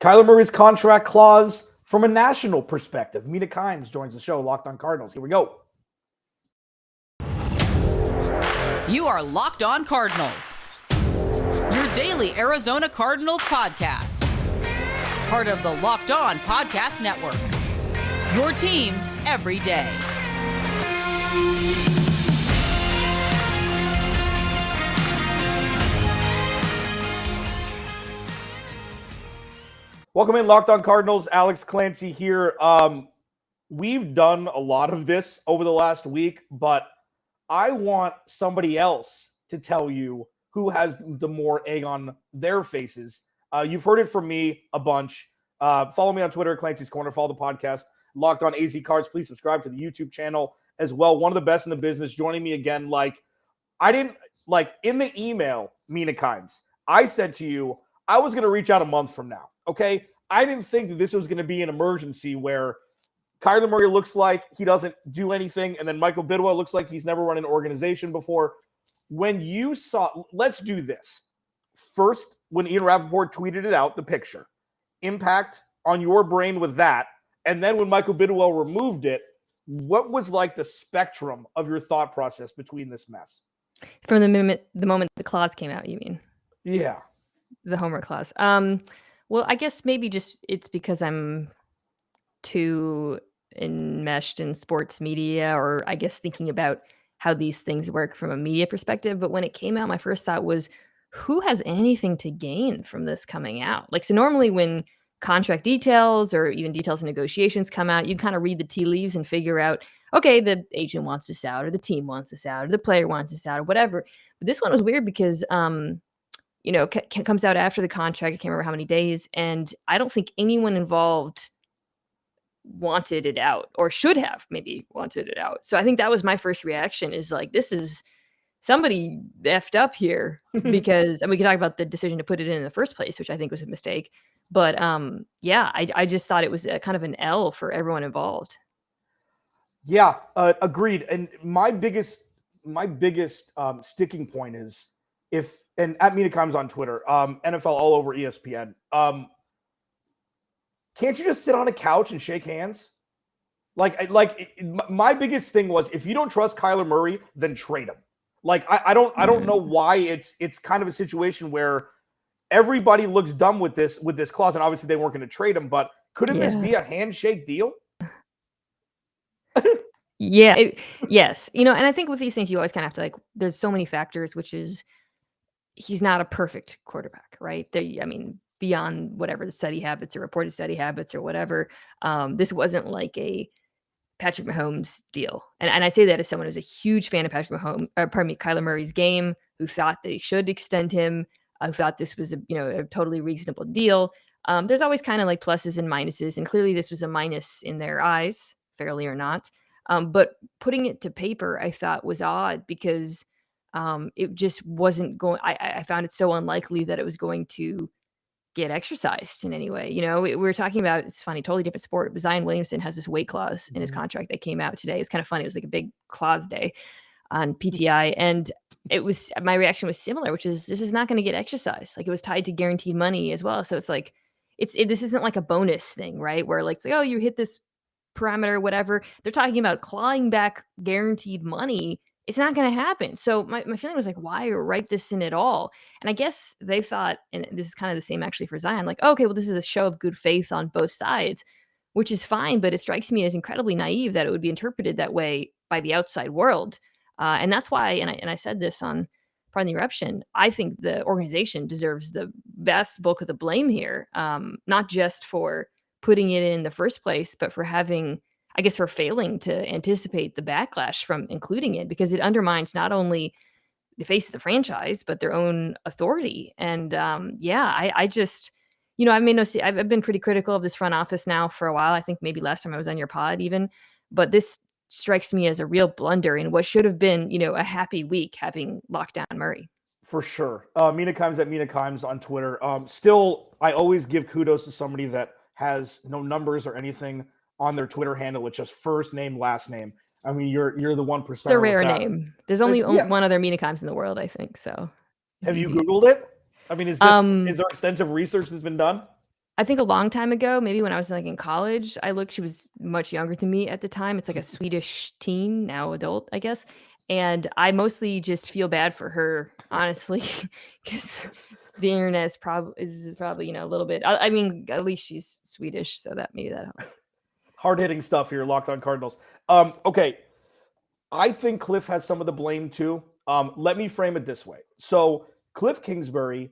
Kyler Murray's contract clause from a national perspective. Mina joins the show, Locked On Cardinals. Here we go. You are Locked On Cardinals, your daily Arizona Cardinals podcast. Part of the Locked On Podcast Network, your team every day. Welcome in, Locked On Cardinals. Alex Clancy here. We've done a lot of this over the last week, but I want somebody else to tell you who has the more egg on their faces. You've heard it from me a bunch. Follow me on Twitter, Clancy's Corner. Follow the podcast, Locked On AZ Cards. Please subscribe to the YouTube channel as well. One of the best in the business, joining me again. In the email, Mina Kimes, I said to you, I was going to reach out a month from now, okay? I didn't think that this was going to be an emergency where Kyler Murray looks like he doesn't do anything, and then Michael Bidwell looks like he's never run an organization before. When you saw, let's do this. First, when Ian Rappaport tweeted it out, the picture, impact on your brain with that, and then when Michael Bidwell removed it, what was like the spectrum of your thought process between this mess? From the moment the clause came out, you mean? Yeah. The homework clause. Well, I guess maybe just it's because I'm too enmeshed in sports media, or I guess thinking about how these things work from a media perspective. But when it came out, my first thought was, who has anything to gain from this coming out? So normally when contract details or even details of negotiations come out, you kind of read the tea leaves and figure out, okay, the agent wants this out, or the team wants this out, or the player wants this out, or whatever. But this one was weird because, comes out after the contract. I can't remember how many days. And I don't think anyone involved wanted it out, or should have maybe wanted it out. So I think that was my first reaction, is like, this is somebody effed up here, because, and we can talk about the decision to put it in the first place, which I think was a mistake. But I just thought it was a kind of an L for everyone involved. Yeah, agreed. And my biggest sticking point is, and at Mina Kimes on Twitter, NFL all over ESPN, can't you just sit on a couch and shake hands? My biggest thing was, if you don't trust Kyler Murray, then trade him. I don't know why it's kind of a situation where everybody looks dumb with this clause, and obviously they weren't going to trade him, but couldn't this be a handshake deal? Yes. And I think with these things, you always kind of have to, there's so many factors, which is, he's not a perfect quarterback, right? Beyond whatever the study habits or reported study habits or whatever, this wasn't like a Patrick Mahomes deal. And I say that as someone who's a huge fan of Kyler Murray's game, who thought they should extend him, who thought this was a totally reasonable deal. There's always kind of like pluses and minuses, and clearly this was a minus in their eyes, fairly or not. But putting it to paper, I thought was odd, because it just wasn't going. I found it so unlikely that it was going to get exercised in any way. We were talking about, it's funny, totally different sport, but Zion Williamson has this weight clause in his contract that came out today. It's kind of funny. It was like a big clause day on PTI, and my reaction was similar, which is, this is not going to get exercised. It was tied to guaranteed money as well. So it's like, this isn't like a bonus thing, right? Where it's like, oh, you hit this parameter, whatever. They're talking about clawing back guaranteed money. It's not going to happen. So my feeling was like, why write this in at all? And I guess they thought, and this is kind of the same actually for Zion, okay, well, this is a show of good faith on both sides, which is fine, but it strikes me as incredibly naive that it would be interpreted that way by the outside world. And that's why, and I said this on Pardon the Eruption, I think the organization deserves the vast bulk of the blame here, not just for putting it in the first place, but for for failing to anticipate the backlash from including it, because it undermines not only the face of the franchise, but their own authority. And I just, I've made I've been pretty critical of this front office now for a while. I think maybe last time I was on your pod even, but this strikes me as a real blunder in what should have been, a happy week having locked down Murray. For sure. Mina Kimes at Mina Kimes on Twitter. Still, I always give kudos to somebody that has no numbers or anything on their Twitter handle. It's just first name, last name. You're the 1%. It's a rare name. There's only one other Mina Kimes in the world, I think. So have you Googled it? Is there extensive research that's been done? I think a long time ago, maybe when I was like in college, she was much younger than me at the time. It's like a Swedish teen, now adult, I guess. And I mostly just feel bad for her, honestly, because the internet is probably, a little bit, I mean, at least she's Swedish, so maybe that helps. Hard-hitting stuff here, Locked On Cardinals. Okay. I think Cliff has some of the blame too. Let me frame it this way. So Cliff Kingsbury,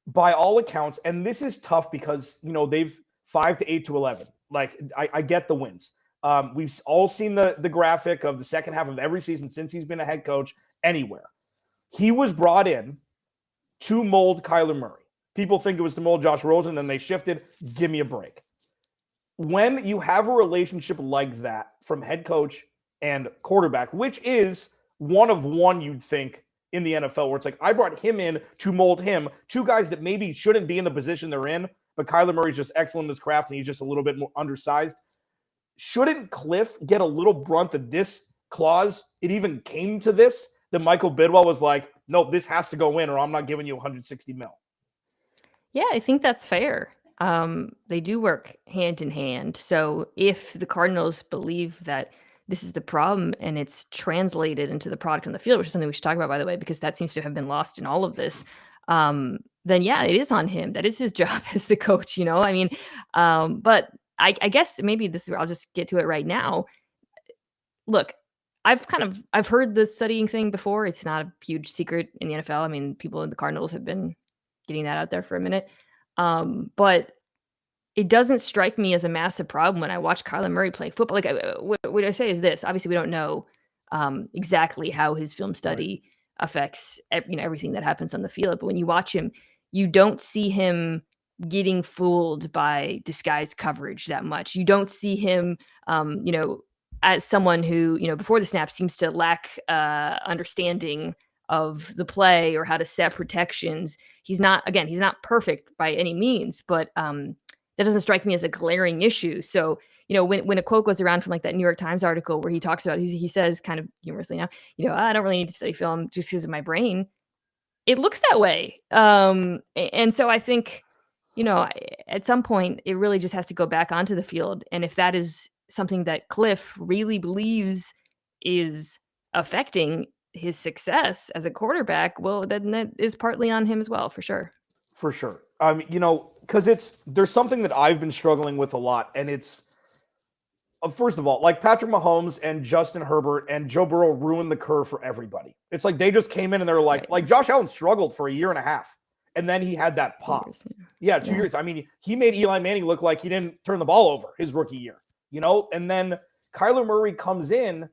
by all accounts, and this is tough because, they've 5 to 8 to 11. Like, I get the wins. We've all seen the graphic of the second half of every season since he's been a head coach anywhere. He was brought in to mold Kyler Murray. People think it was to mold Josh Rosen, then they shifted. Give me a break. When you have a relationship like that from head coach and quarterback, which is one of one, you'd think, in the NFL, where it's like, I brought him in to mold him, two guys that maybe shouldn't be in the position they're in, but Kyler Murray's just excellent in his craft and he's just a little bit more undersized. Shouldn't Cliff get a little brunt of this clause? It even came to this, that Michael Bidwell was like, nope, this has to go in or I'm not giving you 160 mil. Yeah, I think that's fair. They do work hand in hand. So if the Cardinals believe that this is the problem and it's translated into the product on the field, which is something we should talk about, by the way, because that seems to have been lost in all of this, then yeah, it is on him. That is his job as the coach, I mean, but I guess maybe I'll just get to it right now. Look, I've heard the studying thing before. It's not a huge secret in the NFL. I mean, people in the Cardinals have been getting that out there for a minute. But it doesn't strike me as a massive problem when I watch Kyler Murray play football. Like, what I say is this: obviously, we don't know exactly how his film study affects everything that happens on the field. But when you watch him, you don't see him getting fooled by disguised coverage that much. You don't see him, as someone who before the snap seems to lack understanding of the play or how to set protections. He's not perfect by any means, but that doesn't strike me as a glaring issue. So, when a quote goes around from like that New York Times article where he talks about, he says kind of humorously now, I don't really need to study film just because of my brain. It looks that way. And so I think, at some point it really just has to go back onto the field. And if that is something that Cliff really believes is affecting his success as a quarterback, well, then that is partly on him as well, for sure. For sure. Because there's something that I've been struggling with a lot, and it's, first of all, like Patrick Mahomes and Justin Herbert and Joe Burrow ruined the curve for everybody. It's like they just came in and they're like Josh Allen struggled for a year and a half, and then he had that pop. 2 years. I mean, he made Eli Manning look like he didn't turn the ball over his rookie year, and then Kyler Murray comes in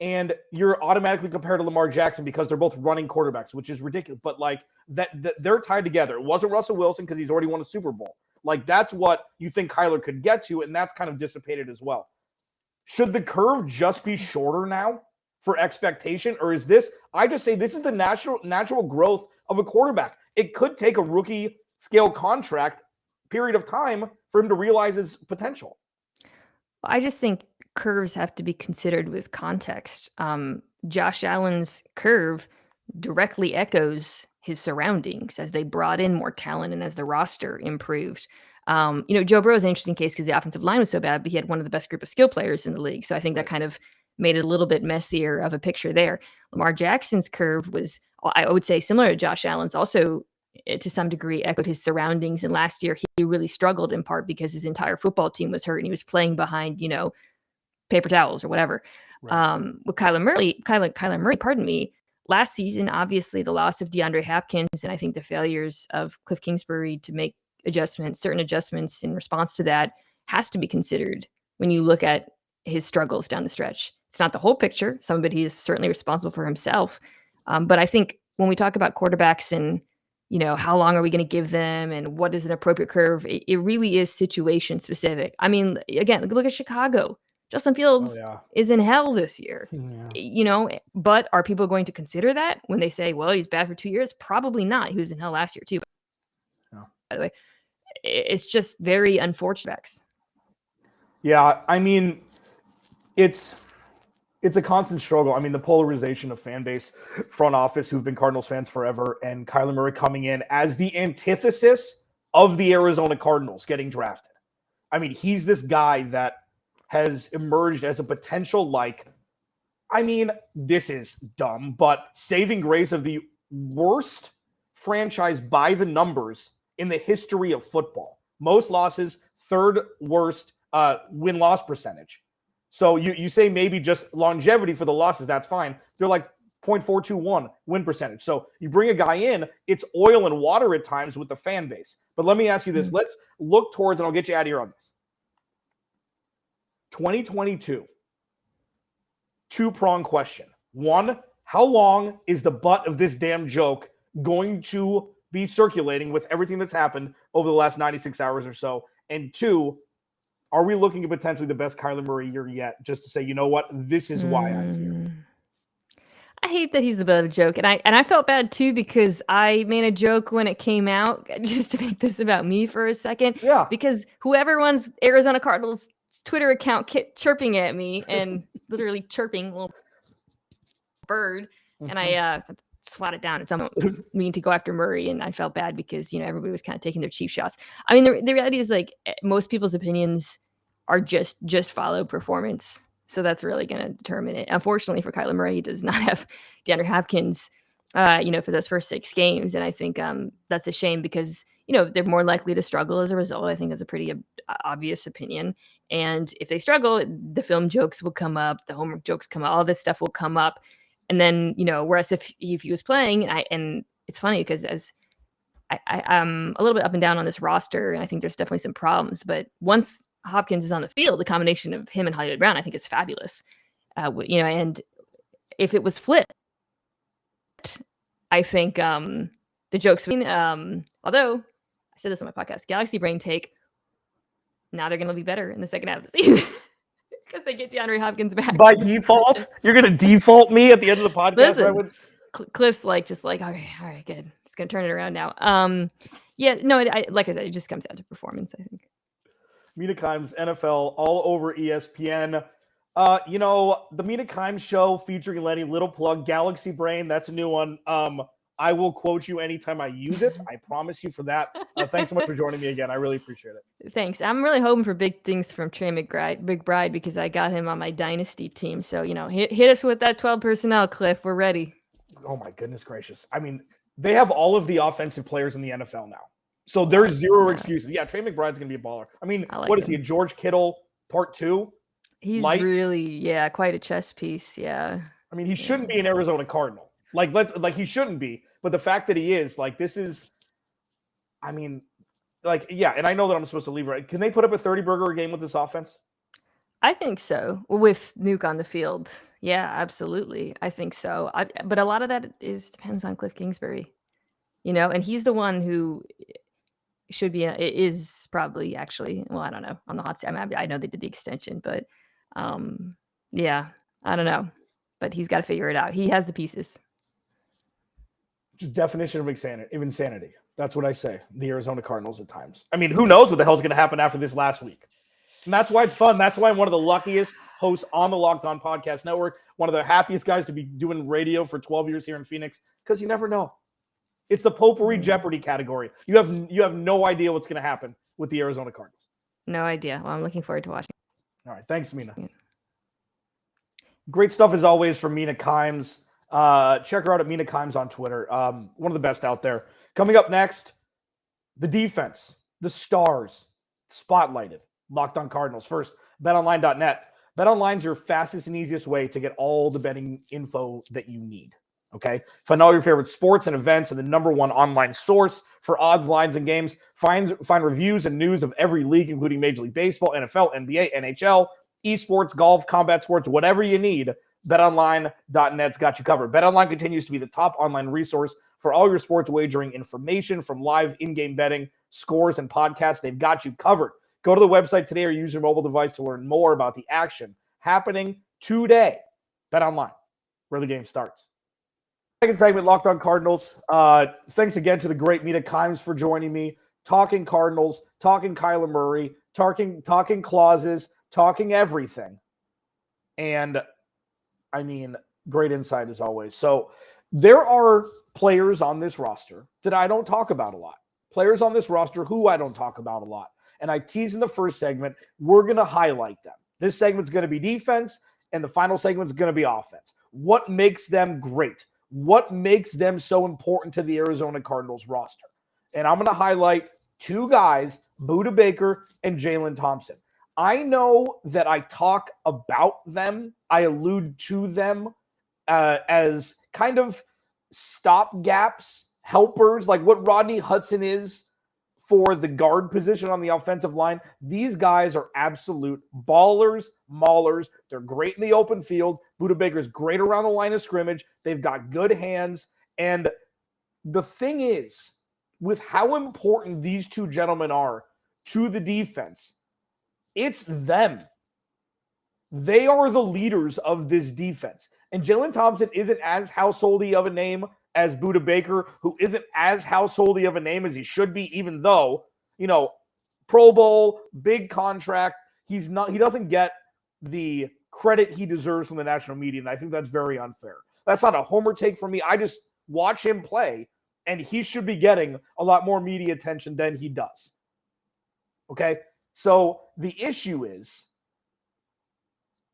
and you're automatically compared to Lamar Jackson because they're both running quarterbacks, which is ridiculous. But like that they're tied together. It wasn't Russell Wilson because he's already won a Super Bowl. Like that's what you think Kyler could get to, and that's kind of dissipated as well. Should the curve just be shorter now for expectation, or is this? I just say this is the natural growth of a quarterback. It could take a rookie scale contract period of time for him to realize his potential. I just think curves have to be considered with context. Josh Allen's curve directly echoes his surroundings as they brought in more talent and as the roster improved. Joe Burrow is an interesting case because the offensive line was so bad, but he had one of the best group of skill players in the league. So I think that kind of made it a little bit messier of a picture there. Lamar Jackson's curve was, I would say, similar to Josh Allen's, also to some degree echoed his surroundings. And last year he really struggled in part because his entire football team was hurt and he was playing behind, paper towels or whatever. Right. With Kyler Murray, pardon me, last season, obviously the loss of DeAndre Hopkins and I think the failures of Cliff Kingsbury to make certain adjustments in response to that has to be considered when you look at his struggles down the stretch. It's not the whole picture. Some of it he is certainly responsible for himself. But I think when we talk about quarterbacks and, how long are we going to give them and what is an appropriate curve, it really is situation specific. I mean, again, look at Chicago. Justin Fields is in hell this year, but are people going to consider that when they say, well, he's bad for 2 years? Probably not. He was in hell last year too. By the way, it's just very unfortunate. Yeah. I mean, it's a constant struggle. I mean, the polarization of fan base, front office, who've been Cardinals fans forever, and Kyler Murray coming in as the antithesis of the Arizona Cardinals getting drafted. I mean, he's this guy that has emerged as a potential, this is dumb, but saving grace of the worst franchise by the numbers in the history of football. Most losses, third worst win-loss percentage. So you say maybe just longevity for the losses, that's fine. They're like 0.421 win percentage. So you bring a guy in, it's oil and water at times with the fan base. But let me ask you this. Let's look towards, and I'll get you out of here on this. 2022. Two-prong question. One, how long is the butt of this damn joke going to be circulating with everything that's happened over the last 96 hours or so? And two, are we looking at potentially the best Kyler Murray year yet, just to say, you know what, this is why I'm here? I hate that he's the butt of a joke. And I felt bad too, because I made a joke when it came out, just to make this about me for a second. Yeah. Because whoever runs Arizona Cardinals Twitter account kept chirping at me and literally chirping, little bird. And I swatted down at someone meaning to go after Murray, and I felt bad because, everybody was kind of taking their cheap shots. I mean, the reality is, most people's opinions are just follow performance. So that's really going to determine it. Unfortunately for Kyler Murray, he does not have DeAndre Hopkins, for those first 6 games. And I think that's a shame because, they're more likely to struggle as a result. I think that's a pretty obvious opinion. And if they struggle, the film jokes will come up, the homework jokes come up, all this stuff will come up. And then, whereas if he was playing, and it's funny because as I'm a little bit up and down on this roster, and I think there's definitely some problems, but once Hopkins is on the field, the combination of him and Hollywood Brown, I think, is fabulous. And if it was flipped, I think the jokes, although I said this on my podcast, Galaxy Brain take, now they're going to be better in the second half of the season because they get DeAndre Hopkins back. By default? You're going to default me at the end of the podcast? Listen, Cliff's okay, all right, good. It's going to turn it around now. Like I said, it just comes down to performance, I think. Mina Kimes, NFL, all over ESPN. The Mina Kimes show featuring Lenny, little plug, Galaxy Brain, that's a new one. I will quote you anytime I use it. I promise you for that. Thanks so much for joining me again. I really appreciate it. Thanks. I'm really hoping for big things from Trey McBride because I got him on my dynasty team. So, hit us with that 12 personnel, Cliff. We're ready. Oh, my goodness gracious. I mean, they have all of the offensive players in the NFL now. So there's zero excuses. Yeah, Trey McBride's going to be a baller. I mean, what is he, a George Kittle part 2? He's really, quite a chess piece, yeah. I mean, he shouldn't be an Arizona Cardinal. He shouldn't be. But the fact that he is, this is, and I know that I'm supposed to leave right. Can they put up a 30-burger a game with this offense? I think so. With Nuke on the field. Yeah, absolutely. I think so. But a lot of that depends on Cliff Kingsbury, and he's the one who is probably actually, well, I don't know, on the hot seat. I know they did the extension, but I don't know. But he's got to figure it out. He has the pieces. Just definition of insanity. That's what I say. The Arizona Cardinals at times. I mean, who knows what the hell's going to happen after this last week? And that's why it's fun. That's why I'm one of the luckiest hosts on the Locked On Podcast Network. One of the happiest guys to be doing radio for 12 years here in Phoenix, because you never know. It's the potpourri Jeopardy category. You have no idea what's going to happen with the Arizona Cardinals. No idea. Well, I'm looking forward to watching. All right. Thanks, Mina. Yeah. Great stuff as always from Mina Kimes. Check her out at Mina Kimes on Twitter. One of the best out there. Coming up next, the defense, the stars, spotlighted. Locked On Cardinals. First, betonline.net. BetOnline's your fastest and easiest way to get all the betting info that you need. Okay? Find all your favorite sports and events and the number one online source for odds, lines, and games. Find reviews and news of every league, including Major League Baseball, NFL, NBA, NHL, esports, golf, combat sports, whatever you need. BetOnline.net's got you covered. BetOnline continues to be the top online resource for all your sports wagering information, from live in-game betting, scores, and podcasts. They've got you covered. Go to the website today or use your mobile device to learn more about the action happening today. BetOnline, where the game starts. Second segment, Locked On Cardinals. Thanks again to the great Mina Kimes for joining me. Talking Cardinals, talking Kyler Murray, talking clauses, talking everything. And great insight as always. So there are players on this roster that I don't talk about a lot. players on this roster who I don't talk about a lot. And I teased in the first segment, we're going to highlight them. This segment's going to be defense, and the final segment's going to be offense. What makes them great? What makes them so important to the Arizona Cardinals roster? And I'm going to highlight two guys, Budda Baker and Jalen Thompson. I know that I talk about them, I allude to them as kind of stopgaps, helpers, like what Rodney Hudson is for the guard position on the offensive line. These guys are absolute ballers, maulers. They're great in the open field. Budda Baker's great around the line of scrimmage. They've got good hands. And the thing is, with how important these two gentlemen are to the defense, it's them. They are the leaders of this defense. And Jalen Thompson isn't as householdy of a name as Budda Baker, who isn't as householdy of a name as he should be, even though, Pro Bowl, big contract. He doesn't get the credit he deserves from the national media, and I think that's very unfair. That's not a homer take for me. I just watch him play, and he should be getting a lot more media attention than he does. Okay? So the issue is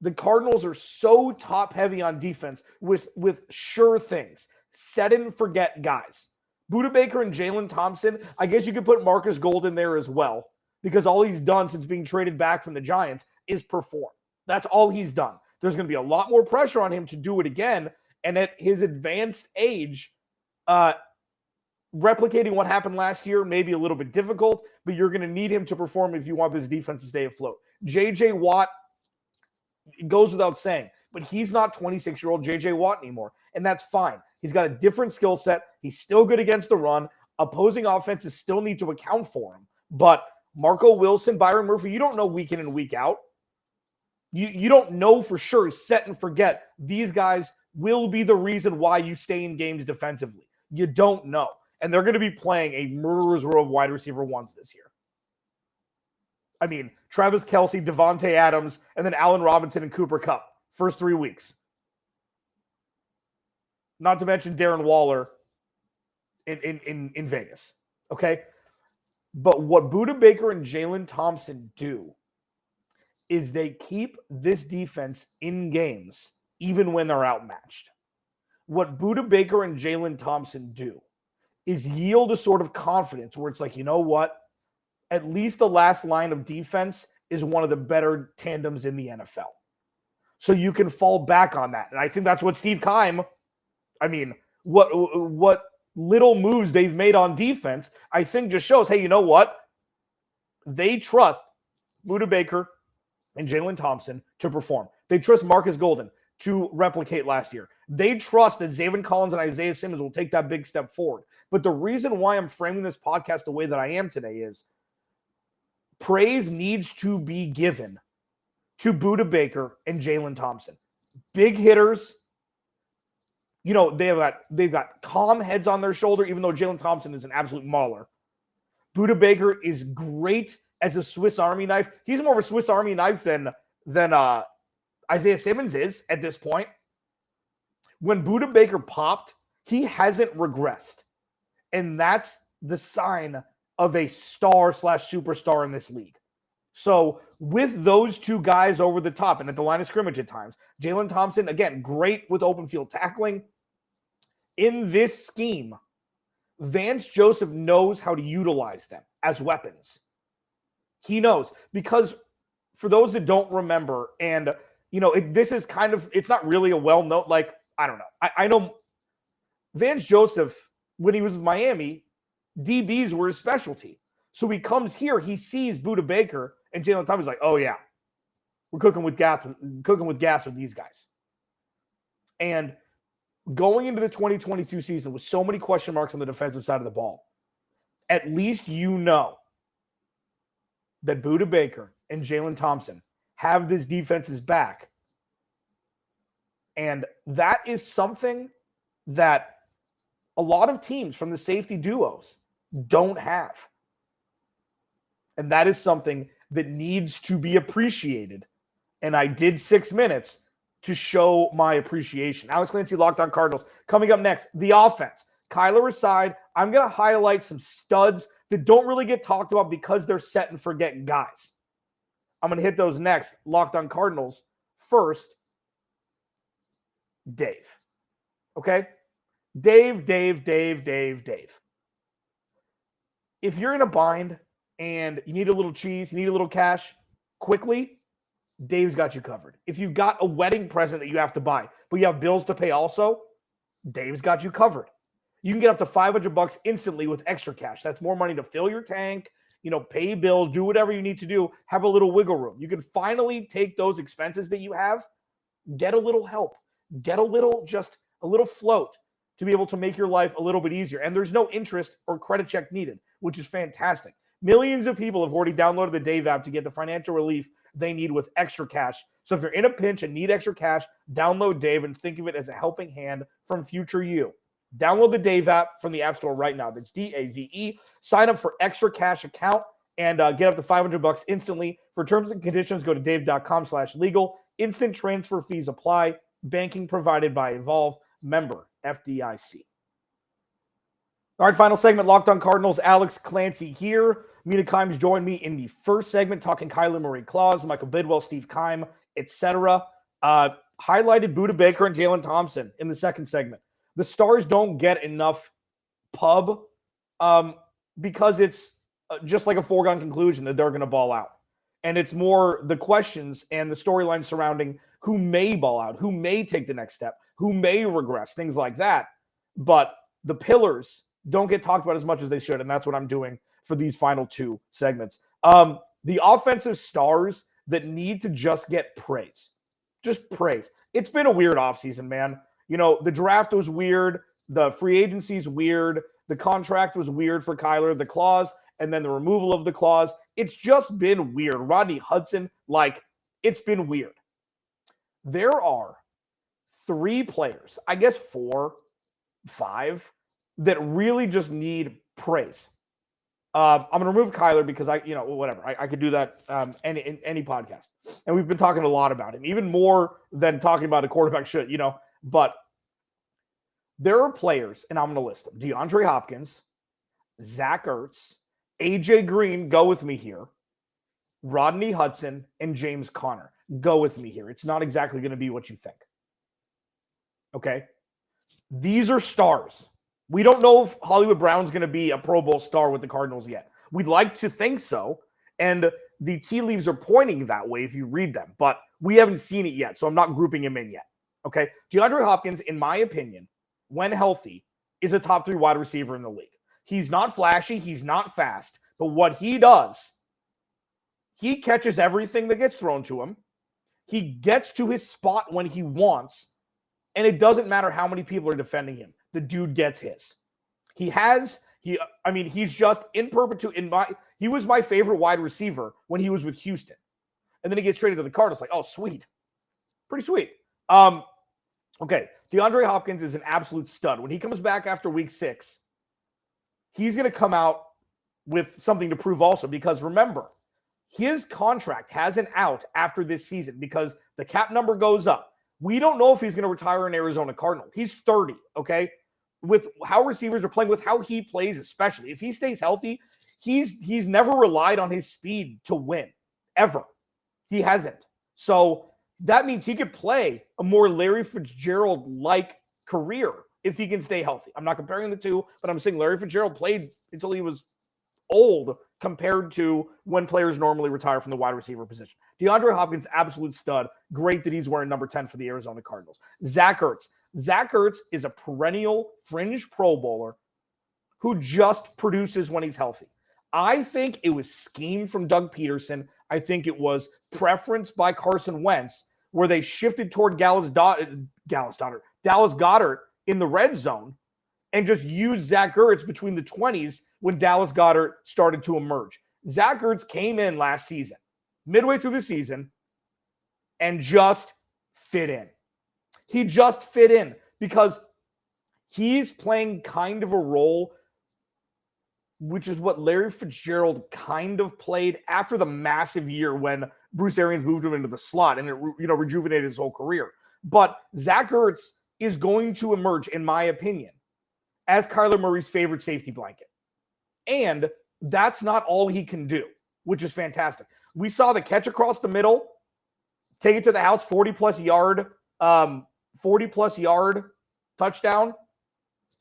the Cardinals are so top-heavy on defense with sure things. Set and forget guys. Budda Baker and Jalen Thompson, I guess you could put Marcus Gold in there as well, because all he's done since being traded back from the Giants is perform. That's all he's done. There's going to be a lot more pressure on him to do it again, and at his advanced age, replicating what happened last year may be a little bit difficult, but you're going to need him to perform if you want this defense to stay afloat. J.J. Watt, it goes without saying, but he's not 26-year-old J.J. Watt anymore, and that's fine. He's got a different skill set. He's still good against the run. Opposing offenses still need to account for him. But Marco Wilson, Byron Murphy, you don't know week in and week out. You don't know for sure, set and forget. These guys will be the reason why you stay in games defensively. You don't know. And they're going to be playing a murderer's row of wide receiver ones this year. I mean, Travis Kelce, Devontae Adams, and then Allen Robinson and Cooper Kupp. First 3 weeks. Not to mention Darren Waller in Vegas. Okay? But what Budda Baker and Jalen Thompson do is they keep this defense in games even when they're outmatched. What Budda Baker and Jalen Thompson do is yield a sort of confidence where it's like, you know what? At least the last line of defense is one of the better tandems in the NFL. So you can fall back on that. And I think that's what Steve Keim, what little moves they've made on defense, I think just shows, hey, you know what? They trust Budda Baker and Jalen Thompson to perform. They trust Marcus Golden to replicate last year. They trust that Zaven Collins and Isaiah Simmons will take that big step forward. But the reason why I'm framing this podcast the way that I am today is praise needs to be given to Budda Baker and Jalen Thompson. Big hitters. They've got calm heads on their shoulder, even though Jalen Thompson is an absolute mauler. Budda Baker is great as a Swiss Army knife. He's more of a Swiss Army knife than Isaiah Simmons is at this point. When Budda Baker popped, he hasn't regressed. And that's the sign of a star/superstar in this league. So with those two guys over the top and at the line of scrimmage at times, Jalen Thompson, again, great with open field tackling. In this scheme, Vance Joseph knows how to utilize them as weapons. He knows, because for those that don't remember, and, this is kind of, it's not really a well-known, I don't know. I know Vance Joseph, when he was with Miami, DBs were his specialty. So he comes here, he sees Budda Baker and Jalen Thompson. He's like, oh yeah, we're cooking with gas with these guys. And going into the 2022 season with so many question marks on the defensive side of the ball, at least you know that Budda Baker and Jalen Thompson have this defense's back. And that is something that a lot of teams from the safety duos don't have. And that is something that needs to be appreciated. And I did 6 minutes to show my appreciation. Alex Clancy, Locked On Cardinals. Coming up next, the offense. Kyler aside, I'm going to highlight some studs that don't really get talked about because they're set and forget guys. I'm going to hit those next. Locked On Cardinals. First, Dave. Okay? Dave. If you're in a bind and you need a little cheese, you need a little cash quickly, Dave's got you covered. If you've got a wedding present that you have to buy, but you have bills to pay also, Dave's got you covered. You can get up to $500 instantly with extra cash. That's more money to fill your tank, pay bills, do whatever you need to do, have a little wiggle room. You can finally take those expenses that you have, get a little help, get a little float to be able to make your life a little bit easier. And there's no interest or credit check needed, which is fantastic. Millions of people have already downloaded the Dave app to get the financial relief they need with extra cash. So if you're in a pinch and need extra cash, download Dave and think of it as a helping hand from future you. Download the Dave app from the App Store right now. That's DAVE. Sign up for extra cash account and get up to $500 instantly. For terms and conditions, go to dave.com/legal. Instant transfer fees apply. Banking provided by Evolve. Member FDIC. All right, final segment, Locked On Cardinals. Alex Clancy here. Mina Kimes joined me in the first segment talking Kyler Murray clause, Michael Bidwell, Steve Keim, etc. Highlighted Budda Baker and Jalen Thompson in the second segment. The stars don't get enough pub because it's just like a foregone conclusion that they're going to ball out. And it's more the questions and the storylines surrounding who may ball out, who may take the next step, who may regress, things like that. But the pillars don't get talked about as much as they should, and that's what I'm doing for these final two segments. The offensive stars that need to just get praise. Just praise. It's been a weird offseason, man. The draft was weird. The free agency is weird. The contract was weird for Kyler, the clause, and then the removal of the clause. It's just been weird. Rodney Hudson, it's been weird. There are 3 players, I guess 4, 5, that really just need praise. I'm going to remove Kyler because whatever. I could do that in any podcast. And we've been talking a lot about him, even more than talking about a quarterback should, But there are players, and I'm going to list them. DeAndre Hopkins, Zach Ertz, AJ Green, go with me here. Rodney Hudson, and James Conner. Go with me here. It's not exactly going to be what you think. Okay? These are stars. We don't know if Hollywood Brown's going to be a Pro Bowl star with the Cardinals yet. We'd like to think so, and the tea leaves are pointing that way if you read them, but we haven't seen it yet, so I'm not grouping him in yet. Okay? DeAndre Hopkins, in my opinion, when healthy, is a top 3 wide receiver in the league. He's not flashy. He's not fast. But what he does, he catches everything that gets thrown to him. He gets to his spot when he wants, and it doesn't matter how many people are defending him. The dude gets his. He's just in perpetuity. He was my favorite wide receiver when he was with Houston. And then he gets traded to the Cardinals. Oh, sweet. Pretty sweet. Okay. DeAndre Hopkins is an absolute stud. When he comes back after week 6, he's going to come out with something to prove also, because remember, his contract has an out after this season because the cap number goes up. We don't know if he's going to retire an Arizona Cardinal. He's 30, okay? With how receivers are playing, with how he plays especially. If he stays healthy, he's never relied on his speed to win, ever. He hasn't. So that means he could play a more Larry Fitzgerald-like career if he can stay healthy. I'm not comparing the two, but I'm saying Larry Fitzgerald played until he was old compared to when players normally retire from the wide receiver position. DeAndre Hopkins, absolute stud. Great that he's wearing number 10 for the Arizona Cardinals. Zach Ertz. Zach Ertz is a perennial fringe Pro Bowler who just produces when he's healthy. I think it was scheme from Doug Peterson. I think it was preference by Carson Wentz, where they shifted toward Dallas Goedert in the red zone and just used Zach Ertz between the 20s when Dallas Goedert started to emerge. Zach Ertz came in last season, midway through the season, and just fit in. He just fit in because he's playing kind of a role which is what Larry Fitzgerald kind of played after the massive year when Bruce Arians moved him into the slot and it rejuvenated his whole career. But Zach Ertz is going to emerge, in my opinion, as Kyler Murray's favorite safety blanket. And that's not all he can do, which is fantastic. We saw the catch across the middle, take it to the house, 40-plus yard touchdown.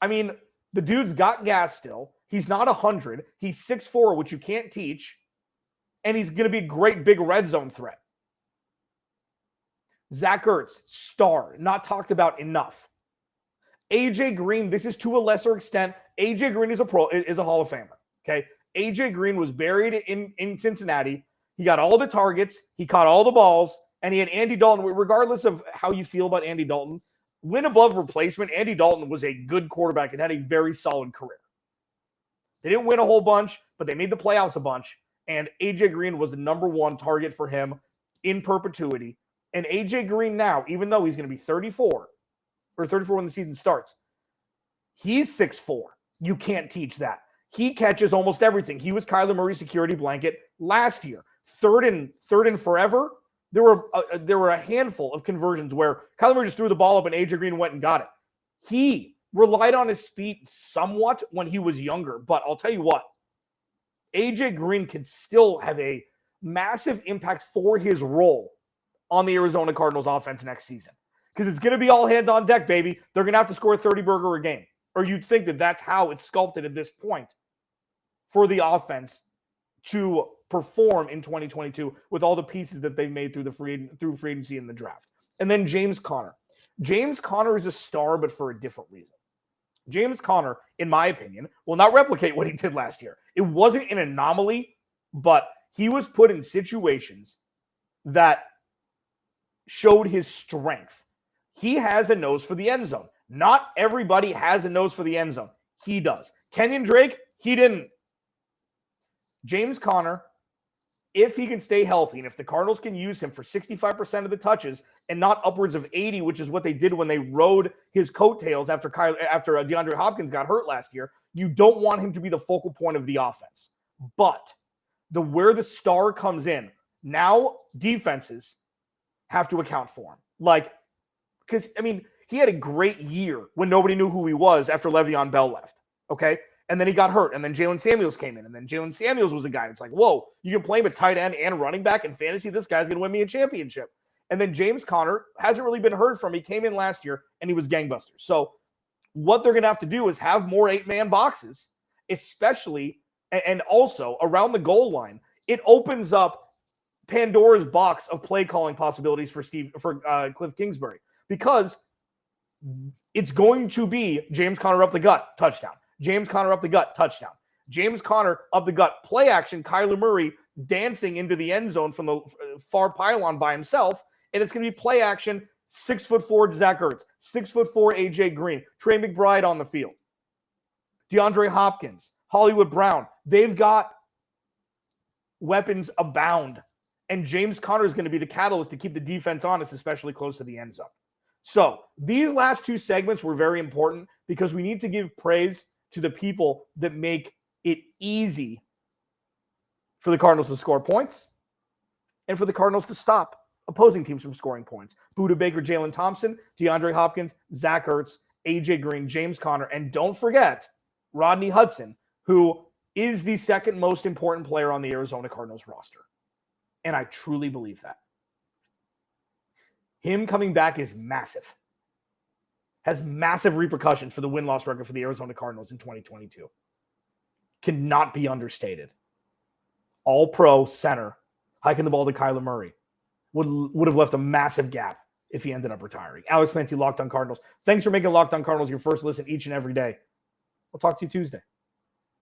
I mean, the dude's got gas still. He's not 100. He's 6'4", which you can't teach. And he's going to be a great big red zone threat. Zach Ertz, star, not talked about enough. AJ Green, this is to a lesser extent. AJ Green is a Hall of Famer. Okay. AJ Green was buried in Cincinnati. He got all the targets. He caught all the balls. And he had Andy Dalton. Regardless of how you feel about Andy Dalton, win above replacement, Andy Dalton was a good quarterback and had a very solid career. They didn't win a whole bunch, but they made the playoffs a bunch. And AJ Green was the number one target for him in perpetuity. And AJ Green now, even though he's going to be 34 when the season starts, he's 6'4". You can't teach that. He catches almost everything. He was Kyler Murray's security blanket last year. Third and forever, there were a handful of conversions where Kyler Murray just threw the ball up and AJ Green went and got it. He relied on his speed somewhat when he was younger, but I'll tell you what, AJ Green can still have a massive impact for his role on the Arizona Cardinals offense next season. Because it's going to be all hands on deck, baby. They're going to have to score a 30-burger a game. Or you'd think that that's how it's sculpted at this point for the offense to perform in 2022 with all the pieces that they've made through free agency and the draft. And then James Conner. James Conner is a star, but for a different reason. James Conner, in my opinion, will not replicate what he did last year. It wasn't an anomaly, but he was put in situations that showed his strength. He has a nose for the end zone. Not everybody has a nose for the end zone. He does. Kenyon Drake, he didn't. James Conner, if he can stay healthy, and if the Cardinals can use him for 65% of the touches and not upwards of 80, which is what they did when they rode his coattails after DeAndre Hopkins got hurt last year, you don't want him to be the focal point of the offense. But where the star comes in, now defenses have to account for him. Because, I mean, he had a great year when nobody knew who he was after Le'Veon Bell left, okay? And then he got hurt, and then Jalen Samuels came in, and then Jalen Samuels was a guy. It's like, whoa, you can play him at tight end and running back in fantasy. This guy's going to win me a championship. And then James Conner hasn't really been heard from. He came in last year, and he was gangbusters. So what they're going to have to do is have more 8-man boxes, especially, and also around the goal line. It opens up Pandora's box of play calling possibilities for Cliff Kingsbury, because it's going to be James Conner up the gut, touchdown. James Conner up the gut, touchdown. James Conner up the gut, play action, Kyler Murray dancing into the end zone from the far pylon by himself, and it's going to be play action, 6'4" Zach Ertz, 6'4" AJ Green, Trey McBride on the field, DeAndre Hopkins, Hollywood Brown. They've got weapons abound, and James Conner is going to be the catalyst to keep the defense honest, especially close to the end zone. So these last two segments were very important because we need to give praise to the people that make it easy for the Cardinals to score points and for the Cardinals to stop opposing teams from scoring points. Budda Baker, Jalen Thompson, DeAndre Hopkins, Zach Ertz, AJ Green, James Conner, and don't forget Rodney Hudson, who is the second most important player on the Arizona Cardinals roster. And I truly believe that. Him coming back is massive. Has massive repercussions for the win-loss record for the Arizona Cardinals in 2022. Cannot be understated. All-pro center, hiking the ball to Kyler Murray, would have left a massive gap if he ended up retiring. Alex Clancy, Locked On Cardinals. Thanks for making Locked On Cardinals your first listen each and every day. We'll talk to you Tuesday.